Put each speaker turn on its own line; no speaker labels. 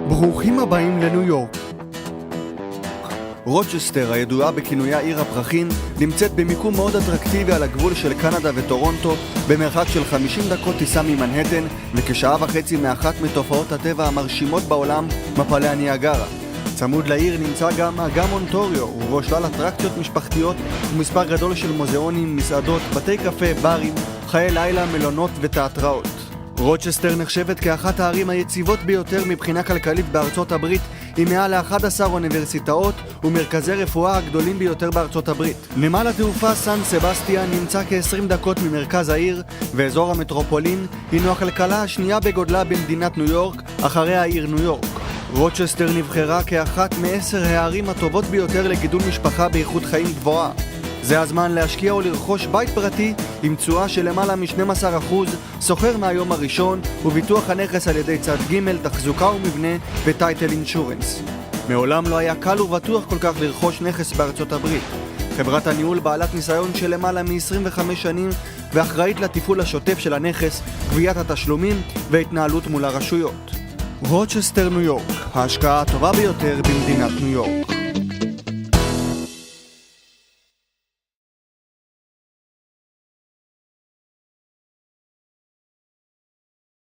ברוכים הבאים לניו יורק. רוצ'סטר, הידועה בכינויה עיר הפרחים, נמצאת במיקום מאוד אטרקטיבי על הגבול של קנדה וטורונטו, במרחק של 50 דקות טיסה ממנהטן, וכשעה וחצי מאחת מתופעות הטבע המרשימות בעולם, מפלי הניאגרה. צמוד לעיר נמצא גם אגם אונטוריו, ובו שלל אטרקציות משפחתיות ומספר גדול של מוזיאונים, מסעדות, בתי קפה, ברים, חיי לילה, מלונות ותיאטראות. רוצ'סטר נחשבת כאחת הערים היציבות ביותר מבחינה כלכלית בארצות הברית, עם מעל ל-11 אוניברסיטאות ומרכזי רפואה הגדולים ביותר בארצות הברית. נמל התעופה סן סבסטיאן נמצא כ-20 דקות ממרכז העיר, ואזור המטרופולין הינו הכלכלה השנייה בגודלה במדינת ניו יורק, אחרי העיר ניו יורק. רוצ'סטר נבחרה כאחת מ10 הערים הטובות ביותר לגידול משפחה באיכות חיים גבוהה. זה הזמן להשקיע או לרכוש בית פרטי עם תשואה של למעלה מ-12%, סוחר מהיום הראשון וביטוח הנכס על ידי צד ג', תחזוקה ומבנה וטייטל אינשורנס. מעולם לא היה קל ובטוח כל כך לרכוש נכס בארצות הברית. חברת הניהול בעלת ניסיון של למעלה מ-25 שנים ואחראית לתפעול השוטף של הנכס, גביית התשלומים והתנהלות מול הרשויות. רוצ'סטר ניו יורק, ההשקעה הטובה ביותר במדינת ניו יורק.